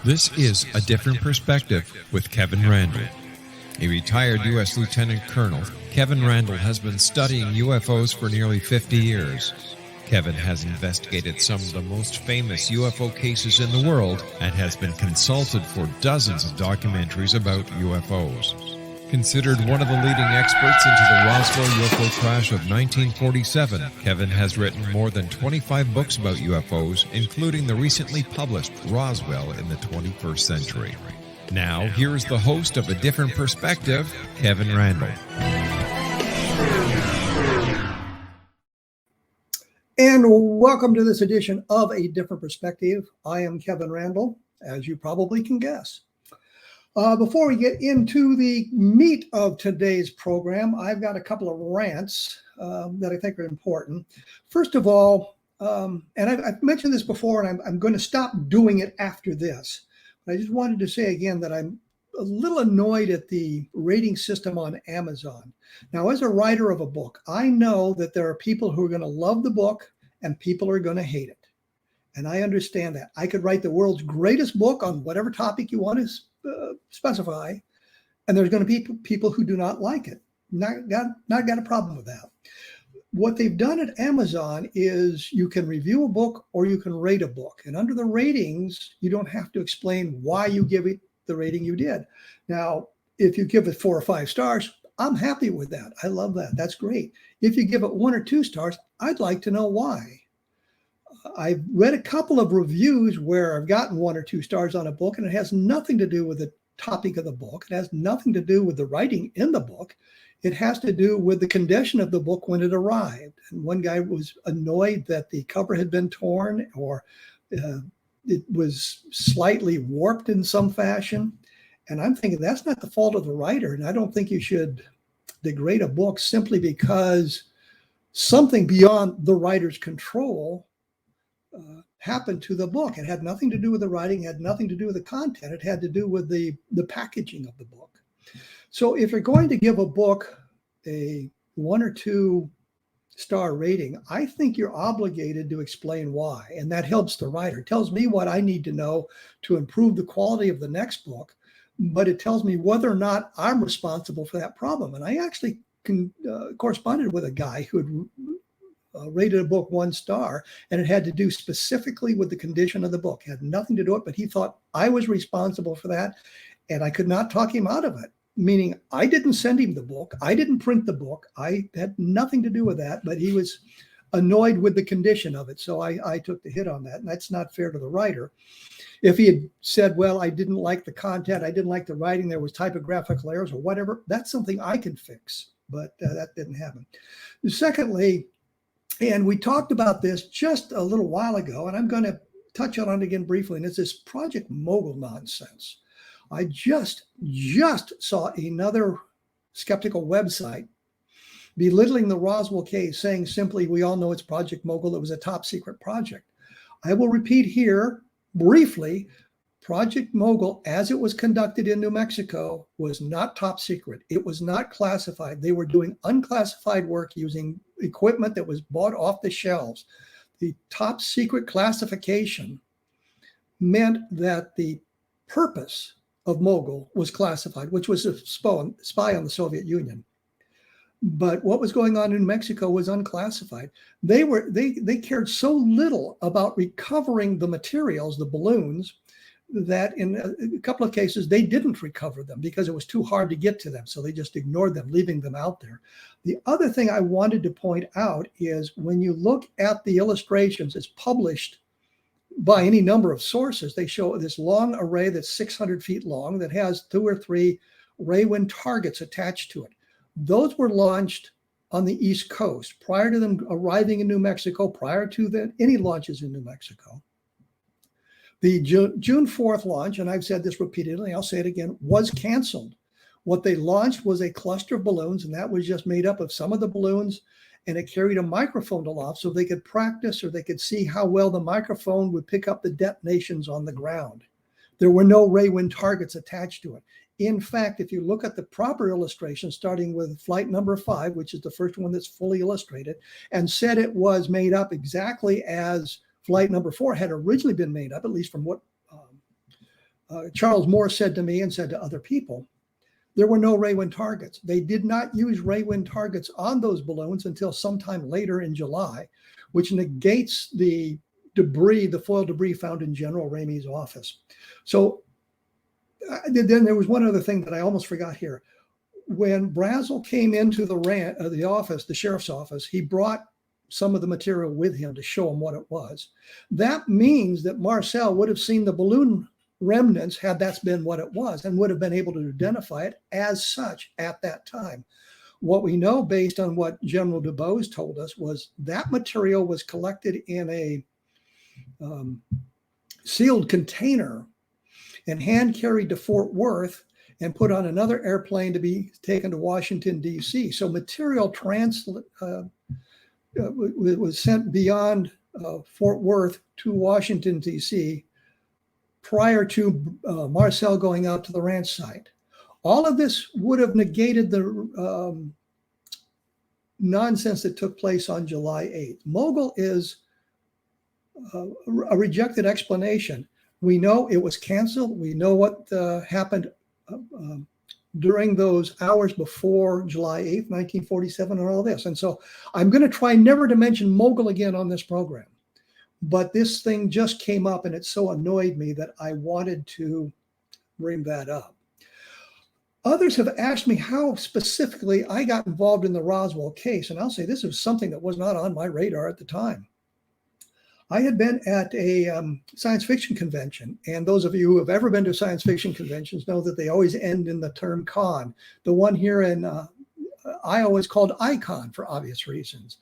This is A Different Perspective with Kevin Randle. A retired U.S. Lieutenant Colonel, Kevin Randle has been studying UFOs for nearly 50 years. Kevin has investigated some of the most famous UFO cases in the world and has been consulted for dozens of documentaries about UFOs. Considered one of the leading experts into the Roswell UFO crash of 1947, Kevin has written more than 25 books about UFOs, including the recently published Roswell in the 21st Century. Now, here is the host of A Different Perspective, Kevin Randle. And welcome to this edition of A Different Perspective. I am Kevin Randle, as you probably can guess. Before we get into the meat of today's program, I've got a couple of rants that I think are important. First of all, and I've mentioned this before, and I'm going to stop doing it after this. But I just wanted to say again that I'm a little annoyed at the rating system on Amazon. Now, as a writer of a book, I know that there are people who are going to love the book and people are going to hate it. And I understand that. I could write the world's greatest book on whatever topic you want to specify, and there's going to be people who do not like it. Not got a problem with that. What they've done at Amazon is you can review a book or you can rate a book. And under the ratings, you don't have to explain why you give it the rating you did. Now, if you give it 4 or 5 stars, I'm happy with that. I love that. That's great. If you give it 1 or 2 stars, I'd like to know why. I've read a couple of reviews where I've gotten 1 or 2 stars on a book, and it has nothing to do with the topic of the book. It has nothing to do with the writing in the book. It has to do with the condition of the book when it arrived. And one guy was annoyed that the cover had been torn or it was slightly warped in some fashion. And I'm thinking that's not the fault of the writer. And I don't think you should degrade a book simply because something beyond the writer's control happened to the book. It had nothing to do with the writing, had nothing to do with the content. It had to do with the packaging of the book. So if you're going to give a book a 1 or 2 star rating, I think you're obligated to explain why. And that helps the writer. It tells me what I need to know to improve the quality of the next book, but it tells me whether or not I'm responsible for that problem. And I actually corresponded with a guy who had rated a book 1 star, and it had to do specifically with the condition of the book. It had nothing to do with it, but he thought I was responsible for that, and I could not talk him out of it, meaning I didn't send him the book. I didn't print the book. I had nothing to do with that, but he was annoyed with the condition of it, so I took the hit on that, and that's not fair to the writer. If he had said, well, I didn't like the content, I didn't like the writing, there was typographical errors or whatever, that's something I can fix, but that didn't happen. Secondly, and we talked about this just a little while ago, and I'm going to touch on it again briefly, and it's this Project Mogul nonsense. I just saw another skeptical website belittling the Roswell case, saying simply, we all know it's Project Mogul. It was a top secret project. I will repeat here briefly, Project Mogul, as it was conducted in New Mexico, was not top secret. It was not classified. They were doing unclassified work using equipment that was bought off the shelves. The top secret classification meant that the purpose of Mogul was classified, which was to spy on the Soviet Union. But what was going on in New Mexico was unclassified. They cared so little about recovering the materials, the balloons, that in a couple of cases, they didn't recover them because it was too hard to get to them. So they just ignored them, leaving them out there. The other thing I wanted to point out is when you look at the illustrations, it's published by any number of sources. They show this long array that's 600 feet long that has 2 or 3 Ray-Wind targets attached to it. Those were launched on the East Coast prior to them arriving in New Mexico, prior to any launches in New Mexico. The June 4th launch, and I've said this repeatedly, I'll say it again, was canceled. What they launched was a cluster of balloons, and that was just made up of some of the balloons, and it carried a microphone aloft so they could practice or they could see how well the microphone would pick up the detonations on the ground. There were no Ray-Wind targets attached to it. In fact, if you look at the proper illustration, starting with flight number 5, which is the first one that's fully illustrated, and said it was made up exactly as flight number 4 had originally been made up, at least from what Charles Moore said to me and said to other people, there were no ray wind targets. They did not use ray wind targets on those balloons until sometime later in July, which negates the debris, the foil debris found in General Ramey's office. So then there was one other thing that I almost forgot here. When Brazel came into the office, the sheriff's office, he brought some of the material with him to show him what it was. That means that Marcel would have seen the balloon remnants had that been what it was, and would have been able to identify it as such at that time. What we know based on what General DuBose told us was that material was collected in a sealed container and hand carried to Fort Worth and put on another airplane to be taken to Washington, D.C. So material was sent beyond Fort Worth to Washington, D.C. prior to Marcel going out to the ranch site. All of this would have negated the nonsense that took place on July 8th. Mogul is a rejected explanation. We know it was canceled. We know what happened during those hours before July 8th, 1947, and all this. And so I'm going to try never to mention Mogul again on this program. But this thing just came up and it so annoyed me that I wanted to bring that up. Others have asked me how specifically I got involved in the Roswell case. And I'll say this is something that was not on my radar at the time. I had been at a science fiction convention, and those of you who have ever been to science fiction conventions know that they always end in the term con. The one here in Iowa is called Icon for obvious reasons.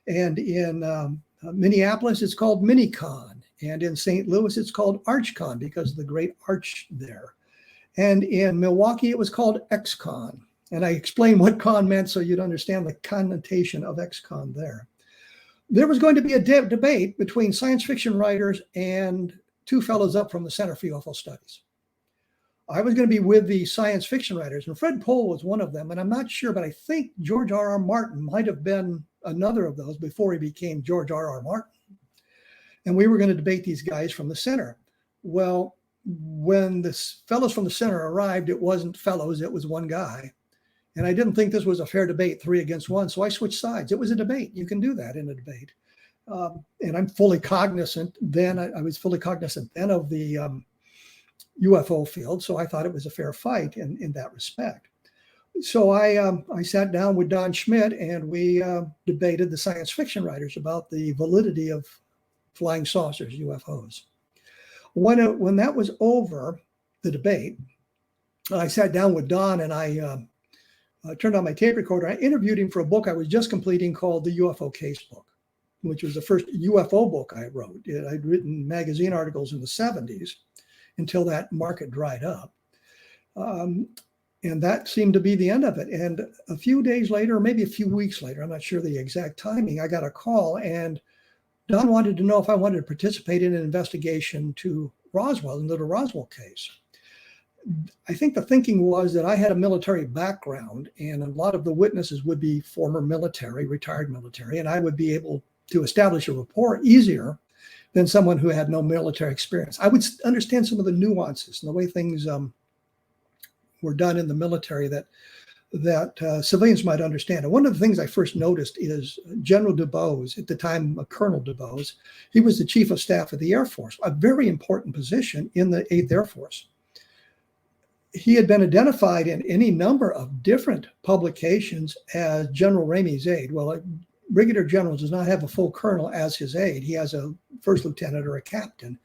And in Minneapolis, it's called Minicon. And in St. Louis, it's called ArchCon because of the great arch there. And in Milwaukee, it was called XCon. And I explained what con meant so you'd understand the connotation of XCon there. There was going to be a debate between science fiction writers and two fellows up from the Center for UFO Studies. I was going to be with the science fiction writers, and Fred Pohl was one of them. And I'm not sure, but I think George R.R. Martin might have been another of those before he became George R.R. Martin. And we were going to debate these guys from the center. Well, when the fellows from the center arrived, it wasn't fellows, it was one guy. And I didn't think this was a fair debate, 3 against 1. So I switched sides. It was a debate. You can do that in a debate. And I'm fully cognizant then. I was fully cognizant then of the UFO field. So I thought it was a fair fight in that respect. So I sat down with Don Schmidt and we debated the science fiction writers about the validity of flying saucers, UFOs. When that was over, the debate, I sat down with Don and I turned on my tape recorder. I interviewed him for a book I was just completing called The UFO Case Book, which was the first UFO book I wrote. I'd written magazine articles in the 70s until that market dried up. And that seemed to be the end of it. And a few days later, or maybe a few weeks later, I'm not sure the exact timing, I got a call and Don wanted to know if I wanted to participate in an investigation to Roswell, into the Roswell case. I think the thinking was that I had a military background and a lot of the witnesses would be former military, retired military, and I would be able to establish a rapport easier than someone who had no military experience. I would understand some of the nuances and the way things were done in the military that civilians might understand. And one of the things I first noticed is General DuBose, at the time Colonel DuBose, he was the chief of staff of the Air Force, a very important position in the 8th Air Force. He had been identified in any number of different publications as General Ramey's aide. Well, a brigadier general does not have a full colonel as his aide. He has a first lieutenant or a captain.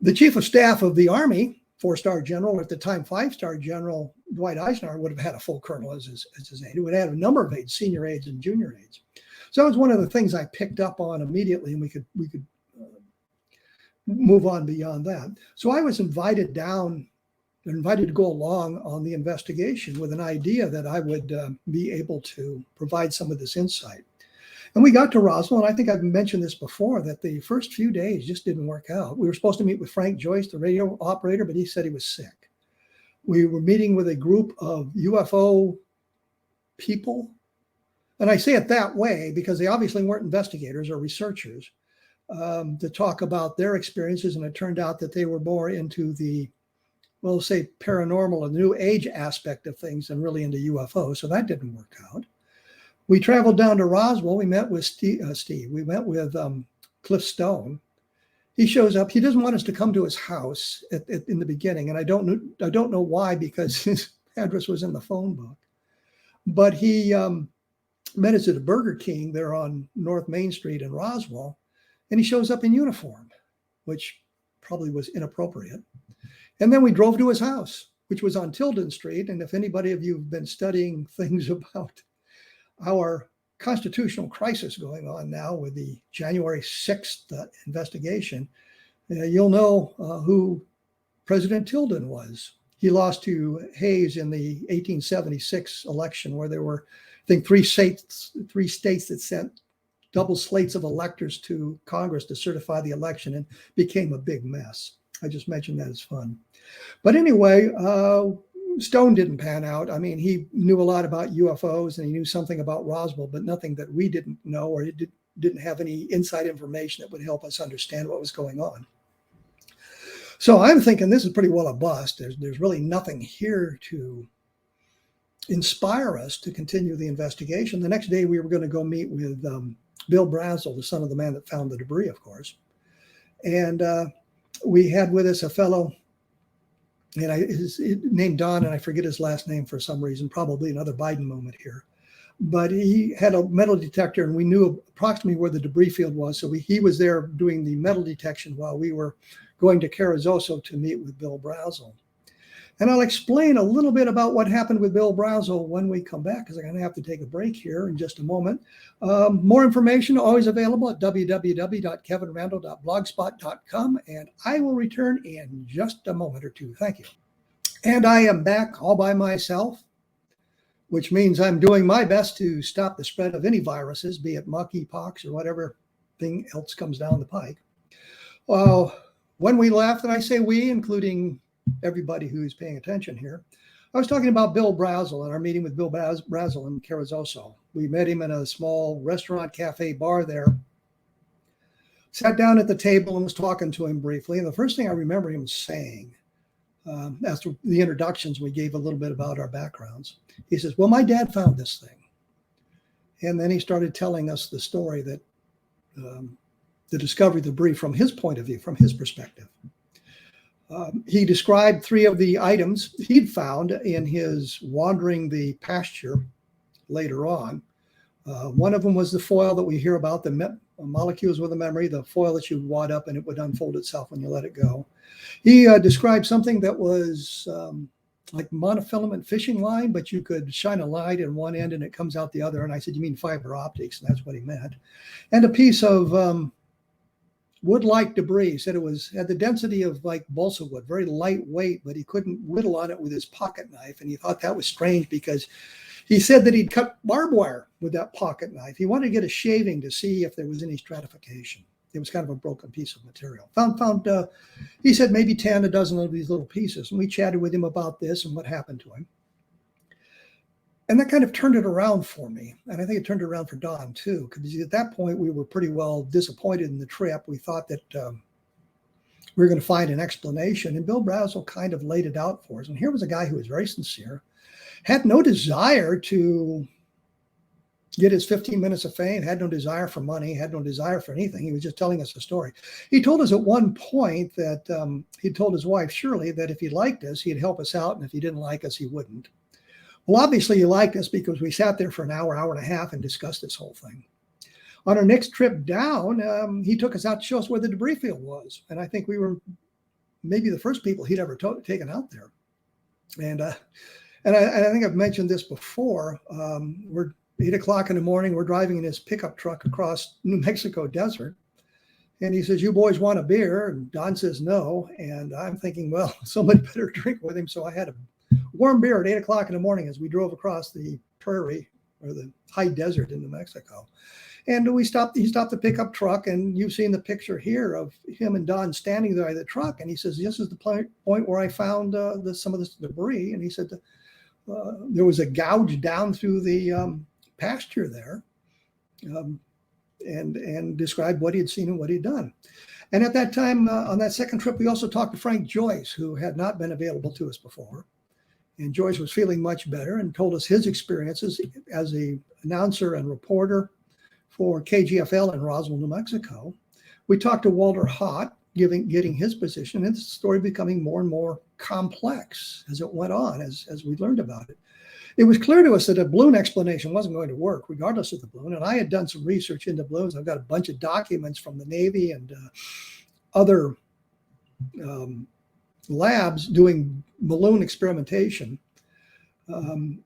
The chief of staff of the Army, 4-star general, or at the time 5-star general, Dwight Eisenhower would have had a full colonel as his aide. He would have a number of aides, senior aides and junior aides. So that was one of the things I picked up on immediately, and we could move on beyond that. So I was invited to go along on the investigation with an idea that I would be able to provide some of this insight. And we got to Roswell, and I think I've mentioned this before, that the first few days just didn't work out. We were supposed to meet with Frank Joyce, the radio operator, but he said he was sick. We were meeting with a group of UFO people. And I say it that way because they obviously weren't investigators or researchers, to talk about their experiences. And it turned out that they were more into the we'll say, paranormal and new age aspect of things and really into UFOs. So that didn't work out. We traveled down to Roswell. We met with Steve. We met with Cliff Stone. He shows up. He doesn't want us to come to his house in the beginning, and I don't know why, because his address was in the phone book. But he met us at a Burger King there on North Main Street in Roswell, and he shows up in uniform, which probably was inappropriate. And then we drove to his house, which was on Tilden Street. And if anybody of you have been studying things about our constitutional crisis going on now with the January 6th investigation, you'll know who President Tilden was. He lost to Hayes in the 1876 election, where there were, I think, three states that sent double slates of electors to Congress to certify the election, and became a big mess. I just mentioned that as fun. But anyway, Stone didn't pan out. I mean, he knew a lot about UFOs and he knew something about Roswell, but nothing that we didn't know, or didn't have any inside information that would help us understand what was going on. So I'm thinking this is pretty well a bust. There's really nothing here to inspire us to continue the investigation. The next day we were going to go meet with Bill Brazel, the son of the man that found the debris, of course. And we had with us a fellow, and his named Don, and I forget his last name for some reason, probably another Biden moment here. But he had a metal detector, and we knew approximately where the debris field was. So he was there doing the metal detection while we were going to Carrizozo to meet with Bill Brazel. And I'll explain a little bit about what happened with Bill Brazel when we come back, because I'm going to have to take a break here in just a moment. More information always available at www.kevinrandle.blogspot.com, and I will return in just a moment or two. Thank you. And I am back all by myself, which means I'm doing my best to stop the spread of any viruses, be it monkeypox or whatever thing else comes down the pike. When we left, and I say we, including everybody who's paying attention here, I was talking about Bill Brazel and our meeting with Bill Brazel in Carrizozo. We met him in a small restaurant, cafe, bar there. Sat down at the table and was talking to him briefly. And the first thing I remember him saying, after the introductions, we gave a little bit about our backgrounds. He says, well, my dad found this thing. And then he started telling us the story that the discovery of the debris from his point of view, from his perspective. He described three of the items he'd found in his wandering the pasture later on. One of them was the foil that we hear about, the molecules with a memory, the foil that you wad up and it would unfold itself when you let it go. He described something that was like monofilament fishing line, but you could shine a light in one end and it comes out the other. And I said, you mean fiber optics? And that's what he meant. And a piece of wood-like debris. He said it had the density of like balsa wood, very lightweight, but he couldn't whittle on it with his pocket knife. And he thought that was strange because he said that he'd cut barbed wire with that pocket knife. He wanted to get a shaving to see if there was any stratification. It was kind of a broken piece of material. He said maybe 10, a dozen of these little pieces. And we chatted with him about this and what happened to him. And that kind of turned it around for me. And I think it turned it around for Don too, because at that point we were pretty well disappointed in the trip. We thought that we were going to find an explanation. And Bill Brazel kind of laid it out for us. And here was a guy who was very sincere, had no desire to get his 15 minutes of fame, had no desire for money, had no desire for anything. He was just telling us a story. He told us at one point that he told his wife, Shirley, that if he liked us, he'd help us out. And if he didn't like us, he wouldn't. Well, obviously he liked us because we sat there for an hour, hour and a half and discussed this whole thing. On our next trip down, he took us out to show us where the debris field was. And I think we were maybe the first people he'd ever taken out there. And I think I've mentioned this before. We're 8 o'clock in the morning. We're driving in his pickup truck across New Mexico desert. And he says, you boys want a beer? And Don says no. And I'm thinking, well, somebody better drink with him. So I had a warm beer at 8 o'clock in the morning as we drove across the prairie or the high desert in New Mexico. And he stopped the pickup truck, and you've seen the picture here of him and Don standing there by the truck. And he says, this is the point where I found some of this debris. And he said there was a gouge down through the pasture there. and described what he had seen and what he'd done. And at that time, on that second trip, we also talked to Frank Joyce, who had not been available to us before. And Joyce was feeling much better and told us his experiences as an announcer and reporter for KGFL in Roswell, New Mexico. We talked to Walter Hott, getting his position, and the story becoming more and more complex as it went on, as we learned about it. It was clear to us that a balloon explanation wasn't going to work, regardless of the balloon. And I had done some research into balloons. I've got a bunch of documents from the Navy and other labs doing balloon experimentation.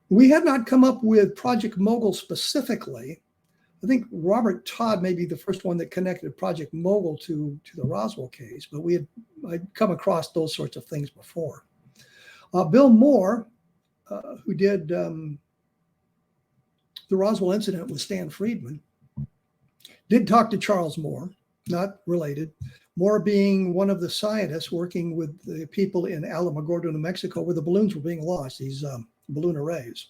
We had not come up with Project Mogul specifically. I think Robert Todd may be the first one that connected Project Mogul to the Roswell case, but I'd come across those sorts of things before. Bill Moore, who did the Roswell incident with Stan Friedman, did talk to Charles Moore, not related. Moore being one of the scientists working with the people in Alamogordo, New Mexico, where the balloons were being launched, these balloon arrays.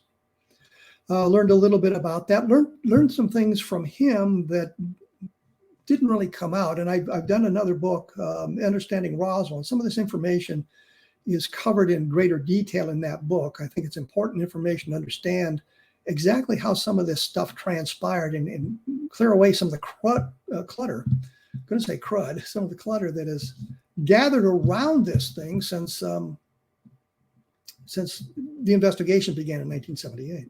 Learned a little bit about that, learned some things from him that didn't really come out. And I've done another book, Understanding Roswell, and some of this information is covered in greater detail in that book. I think it's important information to understand exactly how some of this stuff transpired and clear away some of the clutter. I'm going to say crud, some of the clutter that has gathered around this thing since the investigation began in 1978.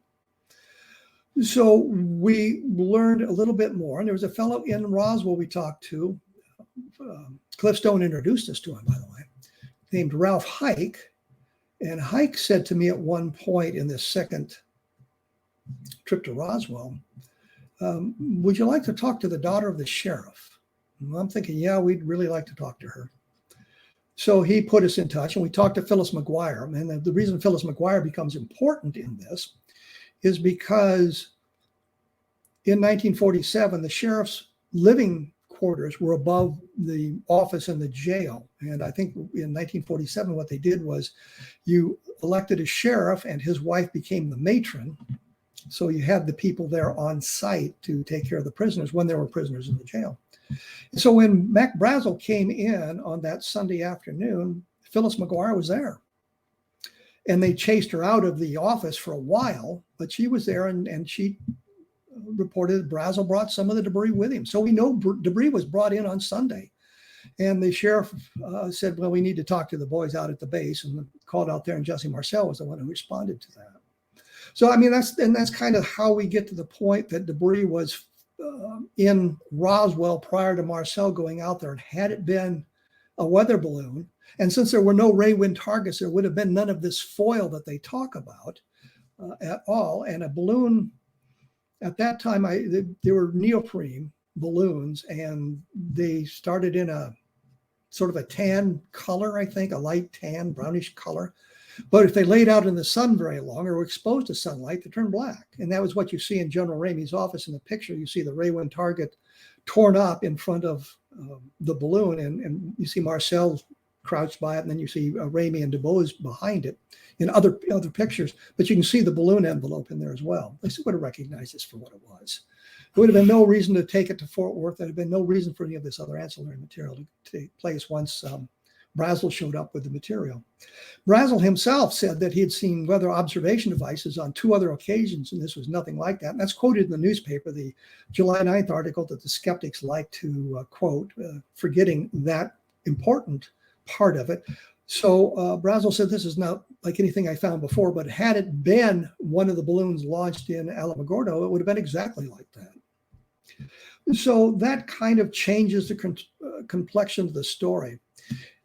So we learned a little bit more. And there was a fellow in Roswell we talked to. Cliff Stone introduced us to him, by the way, named Ralph Hike. And Hike said to me at one point in this second trip to Roswell, would you like to talk to the daughter of the sheriff? And I'm thinking, yeah, we'd really like to talk to her. So he put us in touch, and we talked to Phyllis McGuire. And the reason Phyllis McGuire becomes important in this is because in 1947, the sheriff's living quarters were above the office in the jail. And I think in 1947, what they did was you elected a sheriff and his wife became the matron. So you had the people there on site to take care of the prisoners when there were prisoners in the jail. So when Mac Brazel came in on that Sunday afternoon, Phyllis McGuire was there. And they chased her out of the office for a while, but she was there and she reported Brazel brought some of the debris with him. So we know debris was brought in on Sunday. And the sheriff said, well, we need to talk to the boys out at the base, and called out there, and Jesse Marcel was the one who responded to that. So, I mean, that's kind of how we get to the point that debris was in Roswell prior to Marcel going out there. And had it been a weather balloon, and since there were no ray wind targets, there would have been none of this foil that they talk about at all. And a balloon, at that time, they were neoprene balloons, and they started in a sort of a tan color, I think, a light tan, brownish color. But if they laid out in the sun very long or were exposed to sunlight, they turned black. And that was what you see in General Ramey's office in the picture. You see the ray wind target torn up in front of the balloon, and you see Marcel crouched by it, and then you see Ramey and DuBose behind it in other pictures. But you can see the balloon envelope in there as well. They would have recognized this for what it was. There would have been no reason to take it to Fort Worth. There would have been no reason for any of this other ancillary material to take place once Brazel showed up with the material. Brazel himself said that he had seen weather observation devices on 2 other occasions, and this was nothing like that. And that's quoted in the newspaper, the July 9th article that the skeptics like to quote, forgetting that important part of it. So Brazel said, this is not like anything I found before, but had it been one of the balloons launched in Alamogordo, it would have been exactly like that. So that kind of changes the complexion of the story.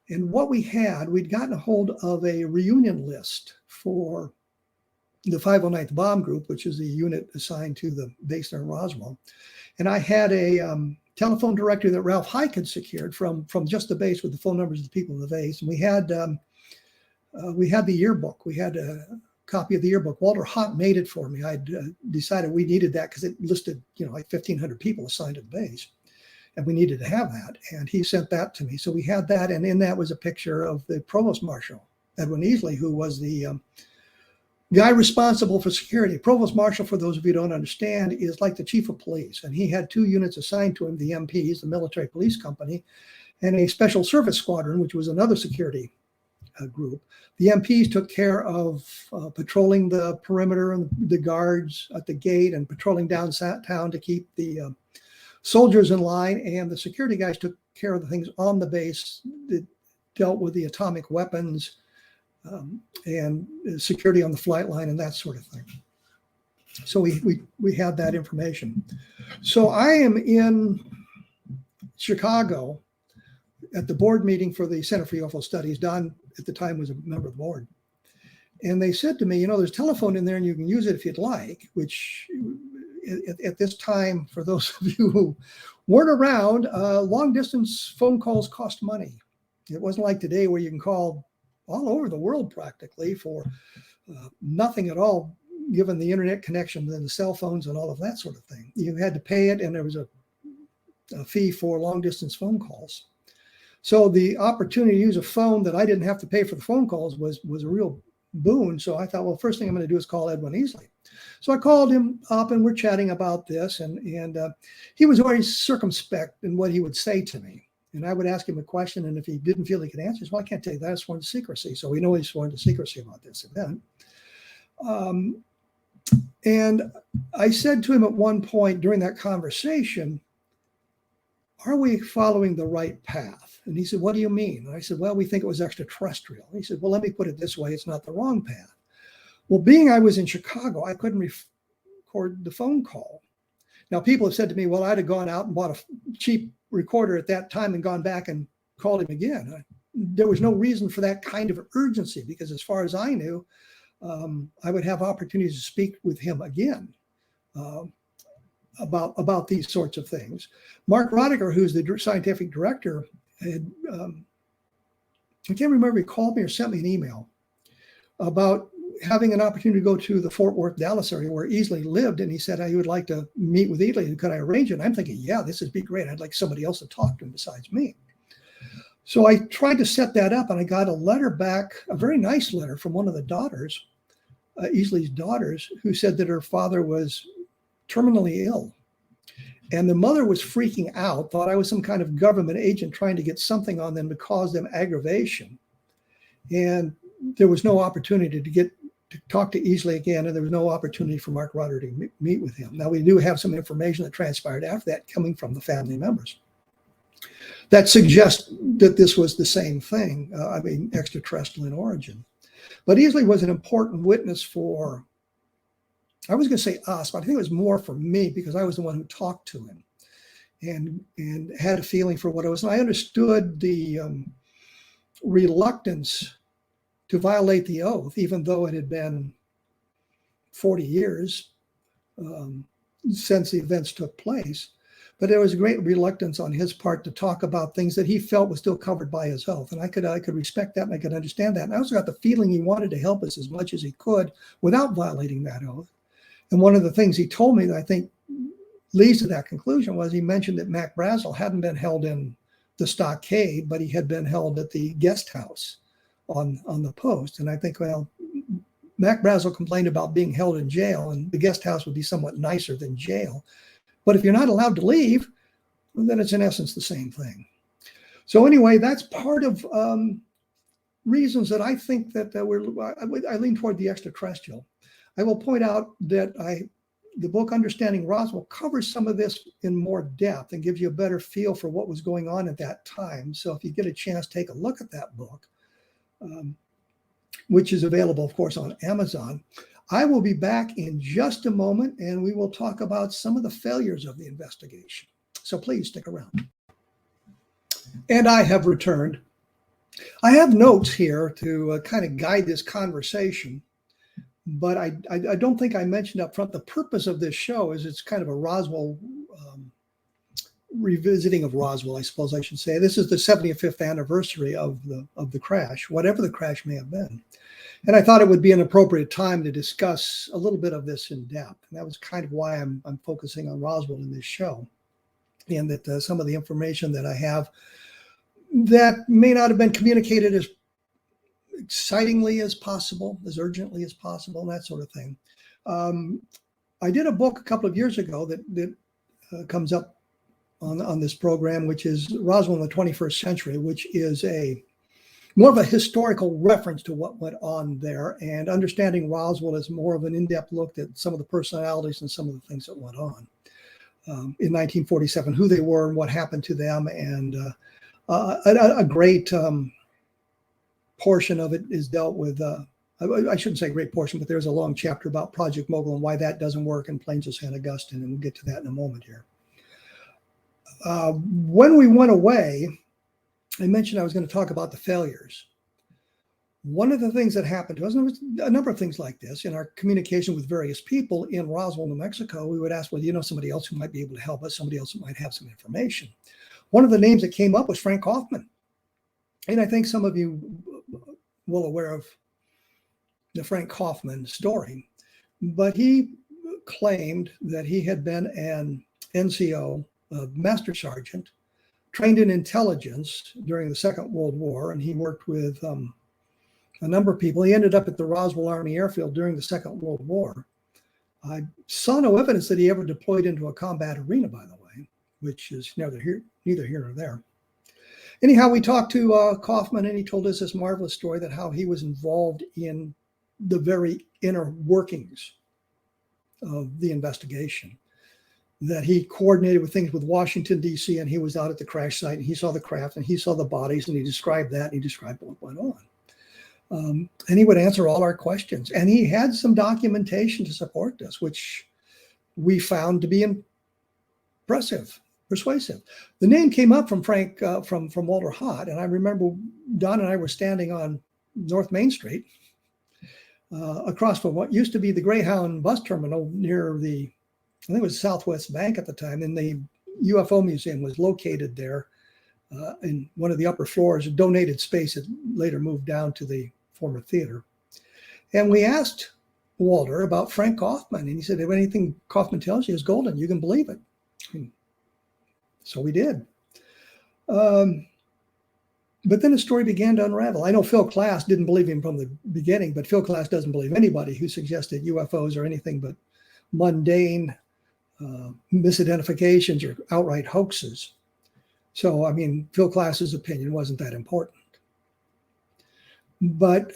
And what we'd gotten a hold of a reunion list for the 509th Bomb Group, which is the unit assigned to the base there in Roswell. And I had a telephone directory that Ralph Hike had secured from just the base with the phone numbers of the people in the base. And we had the yearbook. We had a copy of the yearbook. Walter Hott made it for me. I'd decided we needed that because it listed, like 1,500 people assigned to the base. And we needed to have that. And he sent that to me. So we had that. And in that was a picture of the provost marshal, Edwin Easley, who was the guy responsible for security. Provost Marshal, for those of you who don't understand, is like the chief of police. And he had 2 units assigned to him, the MPs, the Military Police Company, and a special service squadron, which was another security group. The MPs took care of patrolling the perimeter and the guards at the gate and patrolling downtown to keep the soldiers in line. And the security guys took care of the things on the base that dealt with the atomic weapons, and security on the flight line and that sort of thing. So we had that information. So I am in Chicago at the board meeting for the Center for UFO Studies. Don at the time was a member of the board. And they said to me, there's telephone in there and you can use it if you'd like, which at this time, for those of you who weren't around, long distance phone calls cost money. It wasn't like today where you can call all over the world practically for nothing at all, given the internet connection and the cell phones and all of that sort of thing. You had to pay it, and there was a fee for long distance phone calls. So the opportunity to use a phone that I didn't have to pay for the phone calls was a real boon. So I thought, well, first thing I'm going to do is call Edwin Easley. So I called him up and we're chatting about this, and he was always circumspect in what he would say to me. And I would ask him a question, and if he didn't feel he could answer, well, I can't tell you that. I sworn to secrecy. So we know he's sworn to secrecy about this event. And I said to him at one point during that conversation, are we following the right path? And he said, what do you mean? And I said, well, we think it was extraterrestrial. And he said, well, let me put it this way. It's not the wrong path. Well, being I was in Chicago, I couldn't record the phone call. Now, people have said to me, well, I'd have gone out and bought a cheap recorder at that time and gone back and called him again. There was no reason for that kind of urgency, because as far as I knew, I would have opportunities to speak with him again about these sorts of things. Mark Rodiger, who's the scientific director, had, I can't remember if he called me or sent me an email about having an opportunity to go to the Fort Worth, Dallas area where Easley lived. And he said, I would like to meet with Easley. Could I arrange it? And I'm thinking, yeah, this would be great. I'd like somebody else to talk to him besides me. So I tried to set that up, and I got a letter back, a very nice letter from one of the daughters, Easley's daughters, who said that her father was terminally ill. And the mother was freaking out, thought I was some kind of government agent trying to get something on them to cause them aggravation. And there was no opportunity to talk to Easley again, and there was no opportunity for Mark Rodiger to meet with him. Now, we do have some information that transpired after that coming from the family members that suggests that this was the same thing, extraterrestrial in origin. But Easley was an important witness for, I was going to say us, but I think it was more for me, because I was the one who talked to him and had a feeling for what it was. And I understood the reluctance to violate the oath, even though it had been 40 years since the events took place. But there was a great reluctance on his part to talk about things that he felt was still covered by his oath. And I could respect that, and I could understand that. And I also got the feeling he wanted to help us as much as he could without violating that oath. And one of the things he told me that I think leads to that conclusion was he mentioned that Mac Brazel hadn't been held in the stockade, but he had been held at the guest house on the post. And I think, well, Mac Brazel complained about being held in jail, and the guest house would be somewhat nicer than jail. But if you're not allowed to leave, then it's in essence the same thing. So anyway, that's part of reasons that I think that I lean toward the extraterrestrial. I will point out that the book Understanding Roswell covers some of this in more depth and gives you a better feel for what was going on at that time. So if you get a chance, take a look at that book, which is available, of course, on Amazon. I will be back in just a moment, and we will talk about some of the failures of the investigation. So please stick around. And I have returned. I have notes here to kind of guide this conversation, but I don't think I mentioned up front the purpose of this show is it's kind of a Roswell revisiting of Roswell, I suppose I should say. This is the 75th anniversary of the crash, whatever the crash may have been. And I thought it would be an appropriate time to discuss a little bit of this in depth. And that was kind of why I'm focusing on Roswell in this show. And that some of the information that I have that may not have been communicated as excitingly as possible, as urgently as possible, and that sort of thing. I did a book a couple of years ago that comes up on this program, which is Roswell in the 21st Century, which is more of a historical reference to what went on there. And understanding Roswell is more of an in-depth look at some of the personalities and some of the things that went on in 1947, who they were and what happened to them. And a great portion of it is dealt with, I shouldn't say a great portion, but there's a long chapter about Project Mogul and why that doesn't work in Plains of St. Augustine. And we'll get to that in a moment here. When we went away, I mentioned I was going to talk about the failures. One of the things that happened to us, and there was a number of things like this in our communication with various people in Roswell, New Mexico, we would ask, well, do you know somebody else who might be able to help us, somebody else who might have some information? One of the names that came up was Frank Kaufman. And I think some of you well aware of the Frank Kaufman story, but he claimed that he had been an NCO, a Master Sergeant, trained in intelligence during the Second World War, and he worked with a number of people. He ended up at the Roswell Army Airfield during the Second World War. I saw no evidence that he ever deployed into a combat arena, by the way, which is neither here nor there. Anyhow, we talked to Kaufman, and he told us this marvelous story that how he was involved in the very inner workings of the investigation, that he coordinated with things with Washington, D.C., and he was out at the crash site, and he saw the craft, and he saw the bodies, and he described that, and he described what went on. And he would answer all our questions. And he had some documentation to support this, which we found to be persuasive. The name came up from Frank, from Walter Hott, and I remember Don and I were standing on North Main Street, across from what used to be the Greyhound bus terminal near I think it was Southwest Bank at the time, and the UFO Museum was located there in one of the upper floors, a donated space that later moved down to the former theater. And we asked Walter about Frank Kaufman, and he said, if anything Kaufman tells you is golden, you can believe it. And so we did. But then the story began to unravel. I know Phil Klass didn't believe him from the beginning, but Phil Klass doesn't believe anybody who suggested UFOs are anything but mundane misidentifications or outright hoaxes. So, I mean, Phil Klass's opinion wasn't that important. But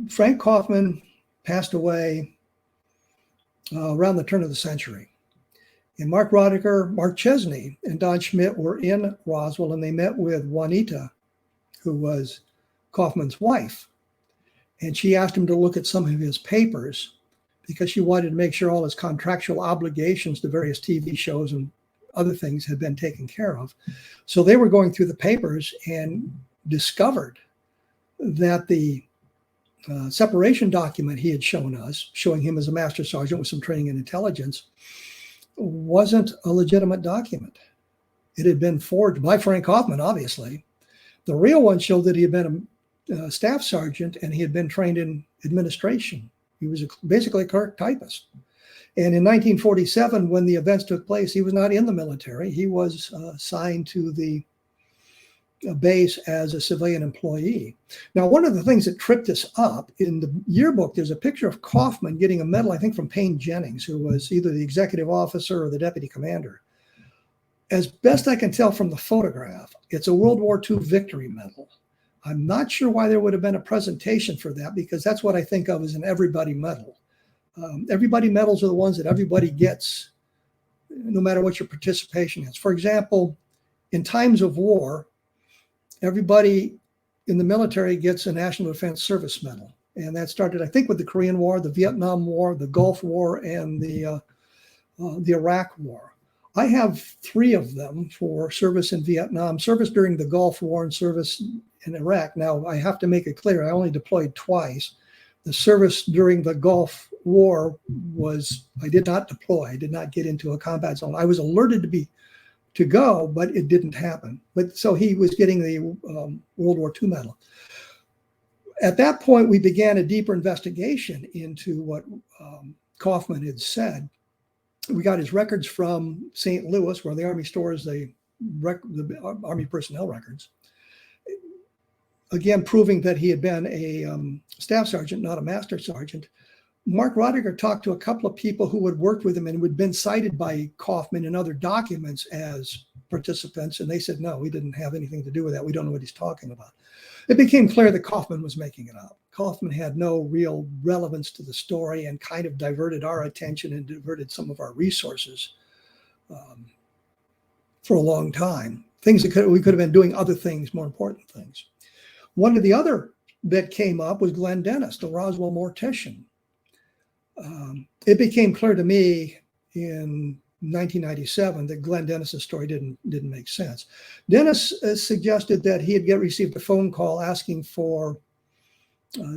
Frank Kaufman passed away around the turn of the century. And Mark Rodiker, Mark Chesney, and Don Schmidt were in Roswell, and they met with Juanita, who was Kaufman's wife. And she asked him to look at some of his papers because she wanted to make sure all his contractual obligations to various TV shows and other things had been taken care of. So they were going through the papers and discovered that the separation document he had shown us, showing him as a master sergeant with some training in intelligence, wasn't a legitimate document. It had been forged by Frank Kaufman, obviously. The real one showed that he had been a staff sergeant and he had been trained in administration. He was basically a clerk typist. And in 1947, when the events took place, he was not in the military. He was assigned to the base as a civilian employee. Now, one of the things that tripped us up, in the yearbook, there's a picture of Kaufman getting a medal, I think from Payne Jennings, who was either the executive officer or the deputy commander. As best I can tell from the photograph, it's a World War II victory medal. I'm not sure why there would have been a presentation for that, because that's what I think of as an everybody medal. Everybody medals are the ones that everybody gets, no matter what your participation is. For example, in times of war, everybody in the military gets a National Defense Service Medal. And that started, I think, with the Korean War, the Vietnam War, the Gulf War, and the Iraq War. I have 3 of them for service in Vietnam, service during the Gulf War, and service in Iraq. Now, I have to make it clear, I only deployed twice. The service during the Gulf War was, I did not deploy. I did not get into a combat zone. I was alerted to go, but it didn't happen. But so he was getting the World War II medal. At that point, we began a deeper investigation into what Kaufman had said. We got his records from St. Louis, where the Army stores the Army personnel records. again, proving that he had been a staff sergeant, not a master sergeant. Mark Roddiger talked to a couple of people who had worked with him and who had been cited by Kaufman in other documents as participants. And they said, no, we didn't have anything to do with that. We don't know what he's talking about. It became clear that Kaufman was making it up. Kaufman had no real relevance to the story and kind of diverted our attention and diverted some of our resources for a long time. Things that we could have been doing other things, more important things. One of the other that came up was Glenn Dennis, the Roswell mortician. It became clear to me in 1997 that Glenn Dennis's story didn't make sense. Dennis suggested that he had received a phone call asking for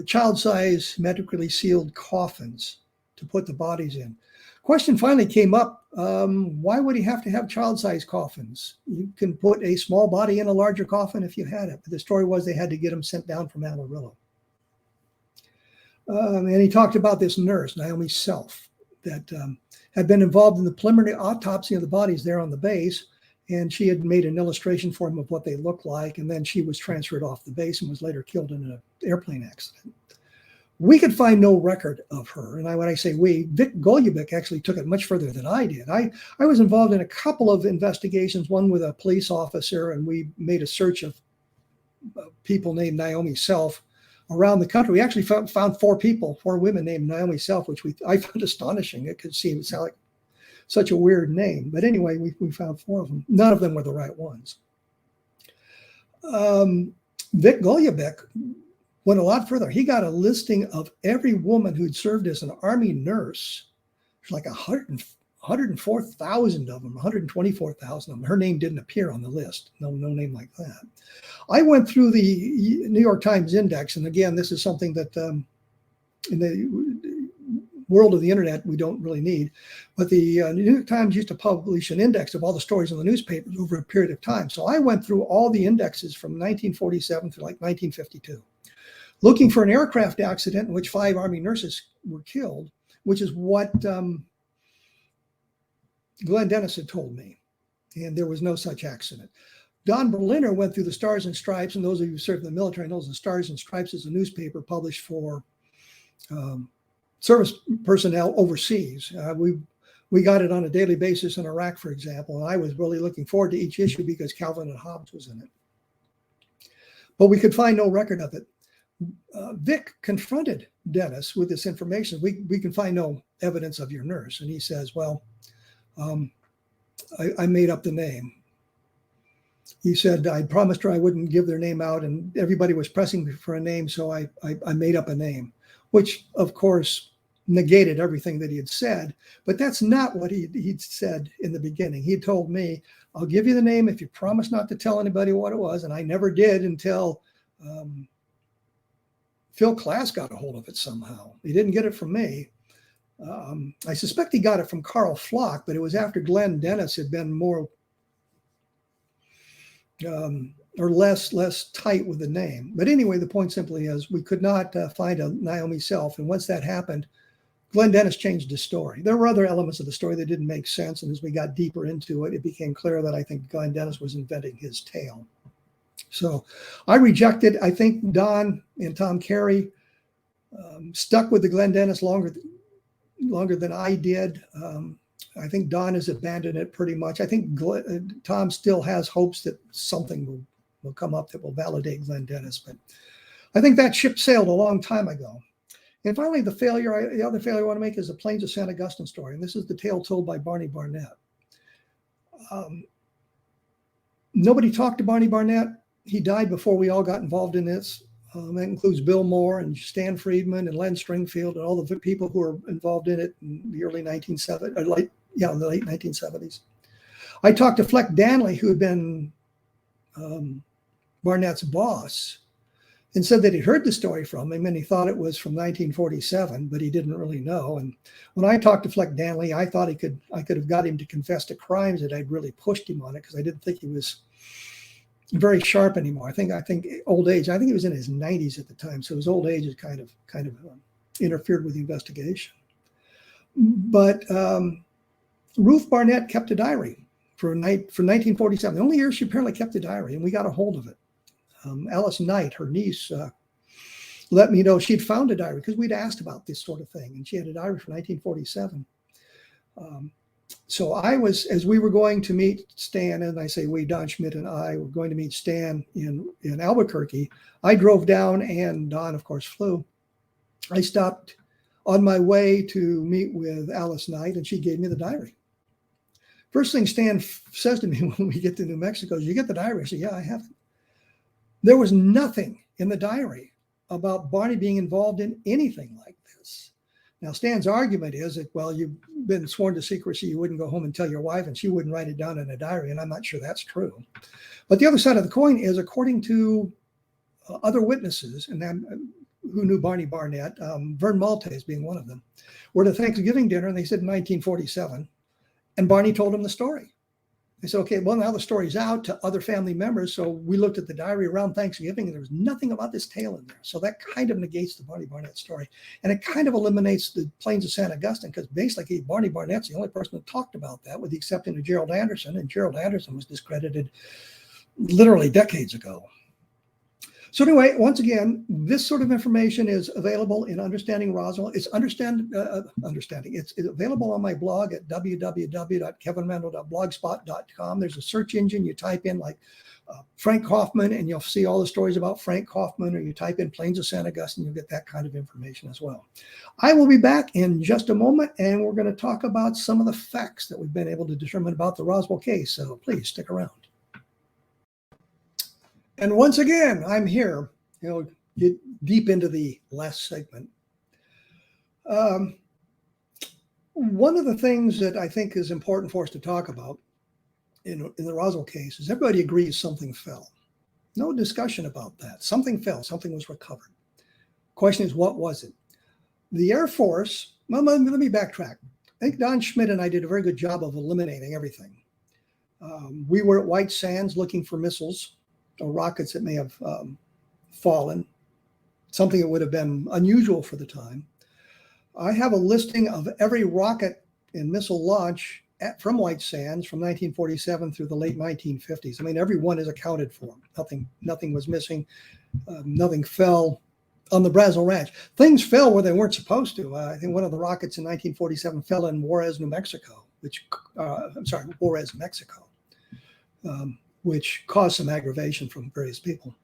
child-size medically sealed coffins to put the bodies in. Question finally came up, why would he have to have child-size coffins? You can put a small body in a larger coffin if you had it. But the story was they had to get him sent down from Amarillo. And he talked about this nurse, Naomi Self, that had been involved in the preliminary autopsy of the bodies there on the base. And she had made an illustration for him of what they looked like. And then she was transferred off the base and was later killed in an airplane accident. We could find no record of her. And when I say we, Vic Golubic actually took it much further than I did. I was involved in a couple of investigations, one with a police officer, and we made a search of people named Naomi Self around the country. We actually found four women named Naomi Self, which I found astonishing. It could sound like such a weird name. But anyway, we found four of them. None of them were the right ones. Vic Golubic went a lot further. He got a listing of every woman who'd served as an Army nurse. There's like 104,000 of them, 124,000 of them. Her name didn't appear on the list. No name like that. I went through the New York Times index. And again, this is something that in the world of the internet, we don't really need. But the New York Times used to publish an index of all the stories in the newspapers over a period of time. So I went through all the indexes from 1947 to like 1952. Looking for an aircraft accident in which 5 Army nurses were killed, which is what Glenn Dennis had told me. And there was no such accident. Don Berliner went through the Stars and Stripes, and those of you who served in the military knows the Stars and Stripes is a newspaper published for service personnel overseas. We got it on a daily basis in Iraq, for example, and I was really looking forward to each issue because Calvin and Hobbes was in it. But we could find no record of it. Vic confronted Dennis with this information. We can find no evidence of your nurse. And he says, well, I made up the name. He said, I promised her I wouldn't give their name out, and everybody was pressing me for a name, so I made up a name, which, of course, negated everything that he had said. But that's not what he'd said in the beginning. He told me, I'll give you the name if you promise not to tell anybody what it was, and I never did until Phil Klass got a hold of it somehow. He didn't get it from me. I suspect he got it from Carl Flock, but it was after Glenn Dennis had been more or less tight with the name. But anyway, the point simply is we could not find a Naomi Self. And once that happened, Glenn Dennis changed his story. There were other elements of the story that didn't make sense. And as we got deeper into it, it became clear that I think Glenn Dennis was inventing his tale. So I rejected, I think Don and Tom Carey stuck with the Glenn Dennis longer than I did. I think Don has abandoned it pretty much. I think Tom still has hopes that something will come up that will validate Glenn Dennis. But I think that ship sailed a long time ago. And finally, the other failure I want to make is the Plains of San Augustine story. And this is the tale told by Barney Barnett. Nobody talked to Barney Barnett. He died before we all got involved in this. That includes Bill Moore and Stan Friedman and Len Stringfield and all the people who were involved in it in the early 1970s, in the late 1970s. I talked to Fleck Danley, who had been Barnett's boss, and said that he'd heard the story from him and he thought it was from 1947, but he didn't really know. And when I talked to Fleck Danley, I thought I could have got him to confess to crimes that I'd really pushed him on it because I didn't think he was very sharp anymore. I think old age. I think he was in his 90s at the time, so his old age has kind of interfered with the investigation. But Ruth Barnett kept a diary for 1947. The only year she apparently kept a diary, and we got a hold of it. Alice Knight, her niece, let me know she'd found a diary because we'd asked about this sort of thing, and she had a diary from 1947. So I was, as we were going to meet Stan, and I say we, Don Schmidt and I were going to meet Stan in Albuquerque. I drove down, and Don, of course, flew. I stopped on my way to meet with Alice Knight, and she gave me the diary. First thing Stan says to me when we get to New Mexico is, "You get the diary?" I said, "Yeah, I have it." There was nothing in the diary about Barney being involved in anything like this. Now, Stan's argument is that, well, you've been sworn to secrecy. You wouldn't go home and tell your wife, and she wouldn't write it down in a diary. And I'm not sure that's true. But the other side of the coin is, according to other witnesses, and who knew Barney Barnett, Vern Maltese being one of them, were at a Thanksgiving dinner, and they said in 1947, and Barney told them the story. They said, okay, well, now the story's out to other family members. So we looked at the diary around Thanksgiving, and there was nothing about this tale in there. So that kind of negates the Barney Barnett story. And it kind of eliminates the Plains of San Augustine, because basically Barney Barnett's the only person that talked about that, with the exception of Gerald Anderson. And Gerald Anderson was discredited literally decades ago. So anyway, once again, this sort of information is available in Understanding Roswell. It's understanding. It's available on my blog at www.kevinrandle.blogspot.com. There's a search engine. You type in like Frank Kaufman, and you'll see all the stories about Frank Kaufman, or you type in Plains of San Augustine, you'll get that kind of information as well. I will be back in just a moment, and we're going to talk about some of the facts that we've been able to determine about the Roswell case. So please stick around. And once again, I'm here, get deep into the last segment. One of the things that I think is important for us to talk about in the Roswell case is everybody agrees something fell. No discussion about that. Something fell, something was recovered. Question is, what was it? The Air Force, well, let me backtrack. I think Don Schmidt and I did a very good job of eliminating everything. We were at White Sands looking for missiles or rockets that may have fallen, something that would have been unusual for the time. I have a listing of every rocket and missile launch from White Sands from 1947 through the late 1950s. I mean, every one is accounted for. Nothing was missing. Nothing fell on the Brazil Ranch. Things fell where they weren't supposed to. I think one of the rockets in 1947 fell in Juarez, New Mexico, Juarez, Mexico. Which caused some aggravation from various people.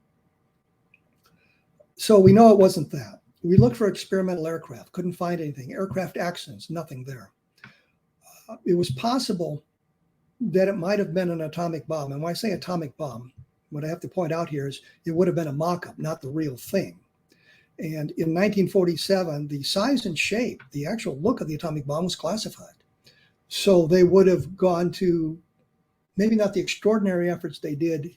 So we know it wasn't that. We looked for experimental aircraft, couldn't find anything. Aircraft accidents, nothing there. It was possible that it might have been an atomic bomb. And when I say atomic bomb, what I have to point out here is it would have been a mock-up, not the real thing. And in 1947, the size and shape, the actual look of the atomic bomb was classified. So they would have gone to maybe not the extraordinary efforts they did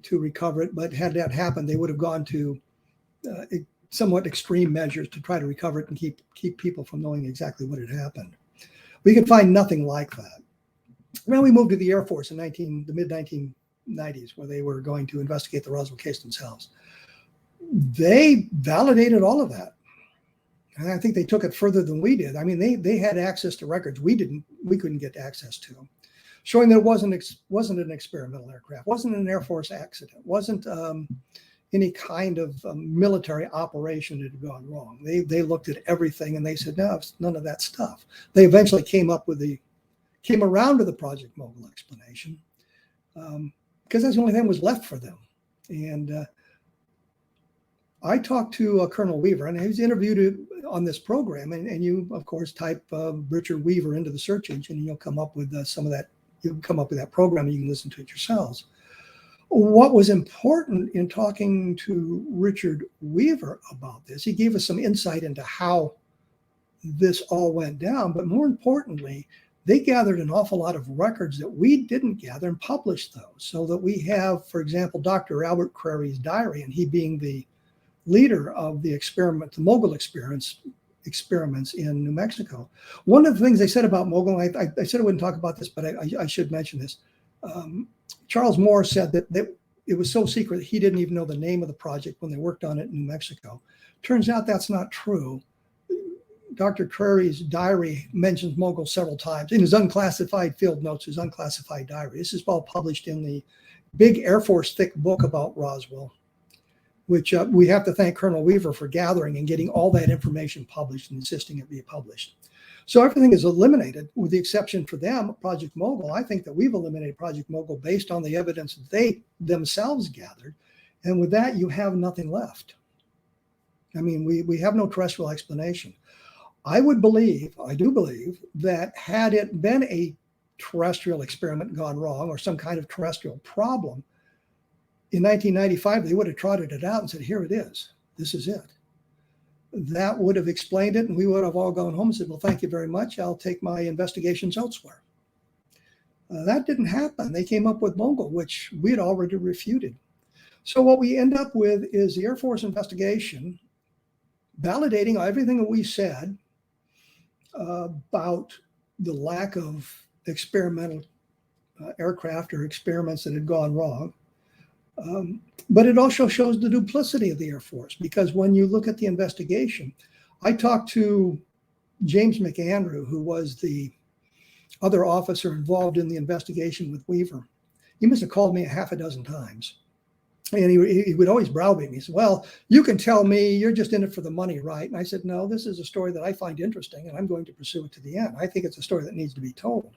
to recover it, but had that happened, they would have gone to somewhat extreme measures to try to recover it and keep people from knowing exactly what had happened. We could find nothing like that. Then we moved to the Air Force in the mid-1990s, where they were going to investigate the Roswell case themselves. They validated all of that. And I think they took it further than we did. I mean, they had access to records we couldn't get access to, showing that it wasn't an experimental aircraft, wasn't an Air Force accident, wasn't any kind of military operation that had gone wrong. They looked at everything and they said, no, it's none of that stuff. They eventually came around to the Project Mogul explanation, because that's the only thing that was left for them. And I talked to Colonel Weaver, and he was interviewed on this program. And you, of course, type Richard Weaver into the search engine, and you'll come up with some of that. You can come up with that program, and you can listen to it yourselves. What was important in talking to Richard Weaver about this, he gave us some insight into how this all went down. But more importantly, they gathered an awful lot of records that we didn't gather and published those. So that we have, for example, Dr. Albert Crary's diary, and he being the leader of the experiment, the Mogul experiments in New Mexico. One of the things they said about Mogul, I said I wouldn't talk about this, but I should mention this. Charles Moore said that it was so secret he didn't even know the name of the project when they worked on it in New Mexico. Turns out that's not true. Dr. Crary's diary mentions Mogul several times in his unclassified field notes, his unclassified diary. This is all published in the big Air Force thick book about Roswell, which we have to thank Colonel Weaver for gathering and getting all that information published and insisting it be published. So everything is eliminated with the exception for them, Project Mogul. I think that we've eliminated Project Mogul based on the evidence that they themselves gathered. And with that, you have nothing left. I mean, we have no terrestrial explanation. I do believe that had it been a terrestrial experiment gone wrong or some kind of terrestrial problem, in 1995, they would have trotted it out and said, here it is. This is it. That would have explained it, and we would have all gone home and said, well, thank you very much. I'll take my investigations elsewhere. That didn't happen. They came up with Mogul, which we had already refuted. So what we end up with is the Air Force investigation validating everything that we said about the lack of experimental aircraft or experiments that had gone wrong. But it also shows the duplicity of the Air Force, because when you look at the investigation, I talked to James McAndrew, who was the other officer involved in the investigation with Weaver. He must have called me a half a dozen times. And he would always browbeat me. He said, well, you can tell me you're just in it for the money, right? And I said, no, this is a story that I find interesting, and I'm going to pursue it to the end. I think it's a story that needs to be told.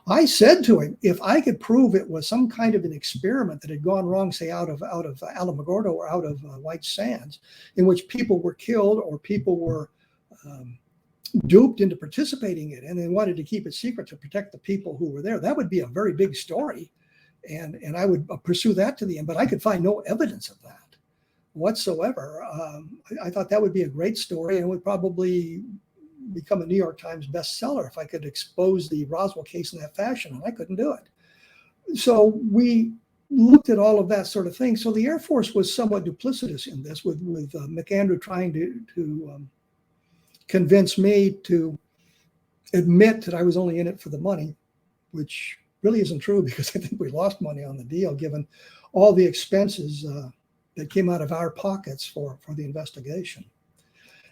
I said to him, if I could prove it was some kind of an experiment that had gone wrong, say out of Alamogordo or out of White Sands, in which people were killed or people were duped into participating in it, and they wanted to keep it secret to protect the people who were there, that would be a very big story. And I would pursue that to the end, but I could find no evidence of that whatsoever. I thought that would be a great story and would probably become a New York Times bestseller if I could expose the Roswell case in that fashion, and I couldn't do it. So we looked at all of that sort of thing. So the Air Force was somewhat duplicitous in this, with McAndrew trying to convince me to admit that I was only in it for the money, which really isn't true, because I think we lost money on the deal given all the expenses that came out of our pockets for the investigation.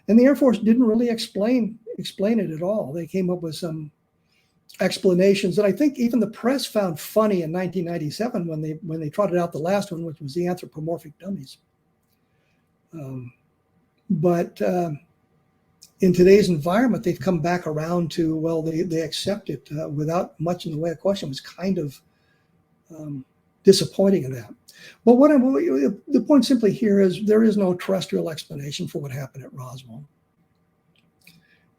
And the Air Force didn't really explain it at all. They came up with some explanations that I think even the press found funny in 1997 when they trotted out the last one, which was the anthropomorphic dummies. But in today's environment, they've come back around to, well, they accept it without much in the way of question. It was kind of disappointing in that. But the point simply here is there is no terrestrial explanation for what happened at Roswell.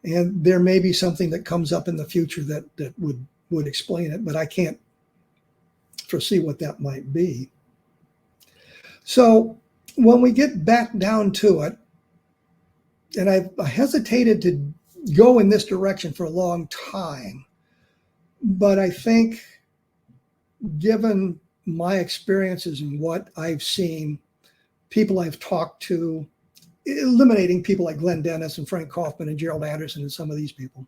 And there may be something that comes up in the future that would explain it, but I can't foresee what that might be. So when we get back down to it, and I hesitated to go in this direction for a long time, but I think given my experiences and what I've seen, people I've talked to, eliminating people like Glenn Dennis and Frank Kaufman and Gerald Anderson and some of these people,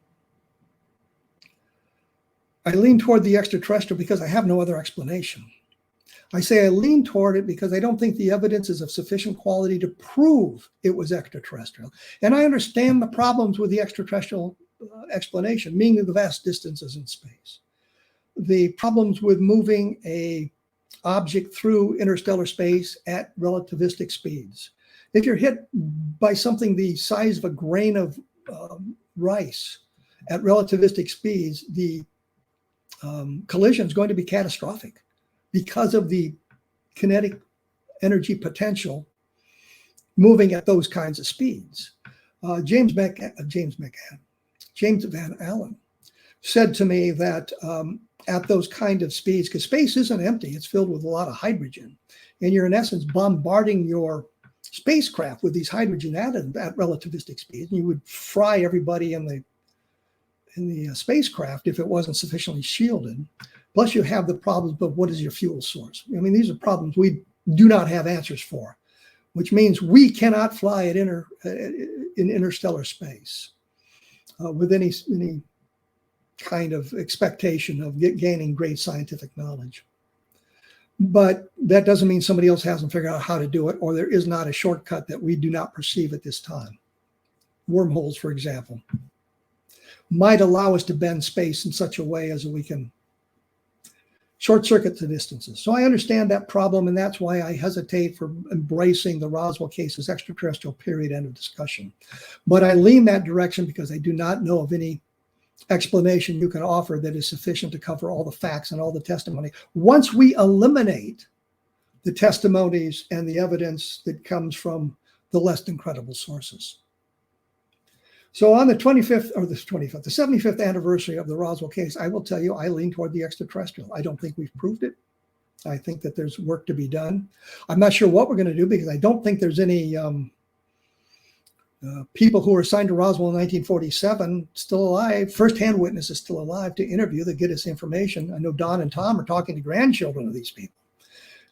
I lean toward the extraterrestrial because I have no other explanation. I say I lean toward it because I don't think the evidence is of sufficient quality to prove it was extraterrestrial. And I understand the problems with the extraterrestrial explanation, meaning the vast distances in space, the problems with moving a object through interstellar space at relativistic speeds. If you're hit by something the size of a grain of rice at relativistic speeds, the collision is going to be catastrophic because of the kinetic energy potential moving at those kinds of speeds. James Van Allen said to me that at those kind of speeds, because space isn't empty, it's filled with a lot of hydrogen, and you're in essence bombarding your spacecraft with these hydrogen atoms at relativistic speeds, and you would fry everybody in the spacecraft if it wasn't sufficiently shielded. Plus you have the problems, but what is your fuel source? I mean, these are problems we do not have answers for, which means we cannot fly in interstellar space with any kind of expectation of gaining great scientific knowledge. But that doesn't mean somebody else hasn't figured out how to do it, or there is not a shortcut that we do not perceive at this time. Wormholes, for example, might allow us to bend space in such a way as we can short circuit the distances. So I understand that problem, and that's why I hesitate for embracing the Roswell case as extraterrestrial, period, end of discussion. But I lean that direction because I do not know of any explanation you can offer that is sufficient to cover all the facts and all the testimony. Once we eliminate the testimonies and the evidence that comes from the less than credible sources. So on the 75th anniversary of the Roswell case, I will tell you, I lean toward the extraterrestrial. I don't think we've proved it. I think that there's work to be done. I'm not sure what we're going to do because I don't think there's any people who were assigned to Roswell in 1947 still alive, first-hand witnesses still alive to interview that get us information. I know Don and Tom are talking to grandchildren of these people,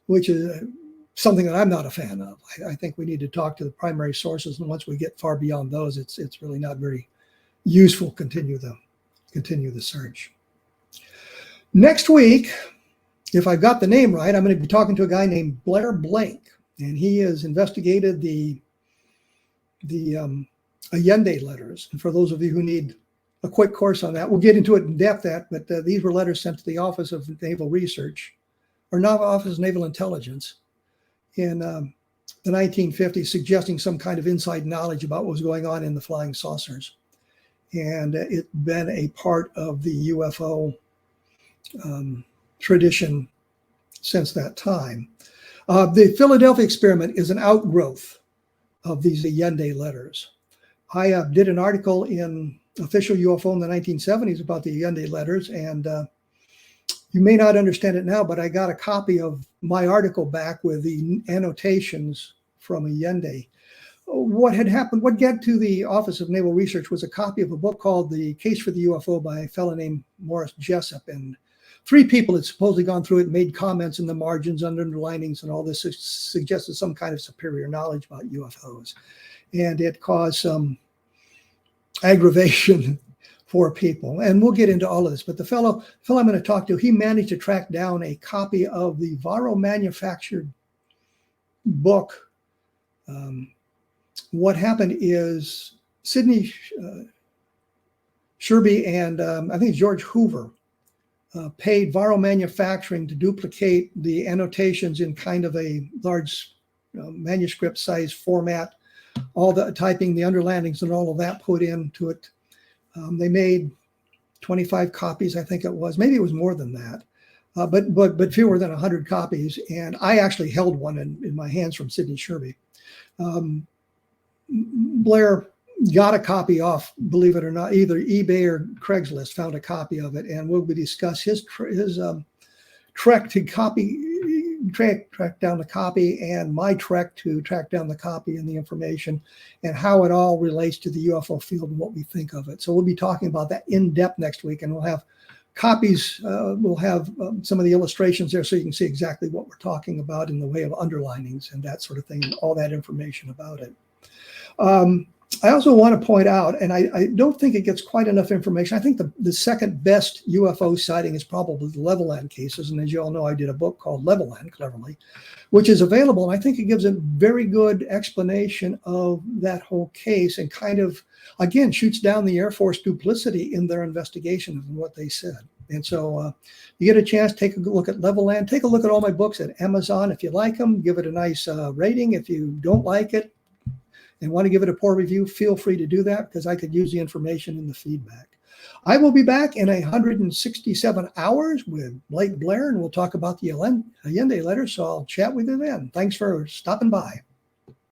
which is something that I'm not a fan of. I think we need to talk to the primary sources, and once we get far beyond those, it's really not very useful. Continue the search. Next week, if I've got the name right, I'm going to be talking to a guy named Blair Blake, and he has investigated the Allende letters. And for those of you who need a quick course on that, we'll get into it in depth. But these were letters sent to the Office of Naval Research, or Office of Naval Intelligence, in the 1950s, suggesting some kind of inside knowledge about what was going on in the flying saucers. And it's been a part of the UFO tradition since that time. The Philadelphia experiment is an outgrowth of these Allende letters. I did an article in Official UFO in the 1970s about the Allende letters, and you may not understand it now, but I got a copy of my article back with the annotations from Allende. What had happened, what got to the Office of Naval Research was a copy of a book called The Case for the UFO by a fellow named Morris Jessup. And 3 people had supposedly gone through it and made comments in the margins, underlinings, and all this suggested some kind of superior knowledge about UFOs. And it caused some aggravation for people. And we'll get into all of this. But the fellow I'm going to talk to, he managed to track down a copy of the Varro manufactured book. What happened is Sidney Sherby and I think George Hoover paid Varro Manufacturing to duplicate the annotations in kind of a large manuscript size format, all the typing, the underlinings and all of that put into it. They made 25 copies, I think it was. Maybe it was more than that, but fewer than 100 copies. And I actually held one in my hands from Sidney Sherby. Blair got a copy off, believe it or not, either eBay or Craigslist, found a copy of it, and we'll discuss his trek to track down the copy and my trek to track down the copy and the information and how it all relates to the UFO field and what we think of it. So we'll be talking about that in depth next week, and we'll have copies. We'll have some of the illustrations there so you can see exactly what we're talking about in the way of underlinings and that sort of thing, and all that information about it. I also want to point out, and I don't think it gets quite enough information. I think the second best UFO sighting is probably the Levelland cases. And as you all know, I did a book called Levelland, cleverly, which is available. And I think it gives a very good explanation of that whole case and kind of, again, shoots down the Air Force duplicity in their investigation of what they said. And so you get a chance, take a look at Levelland. Take a look at all my books at Amazon. If you like them, give it a nice rating. If you don't like it, and want to give it a poor review, feel free to do that because I could use the information in the feedback. I will be back in 167 hours with Blake Blair, and we'll talk about the Allende letter. So I'll chat with you then. Thanks for stopping by.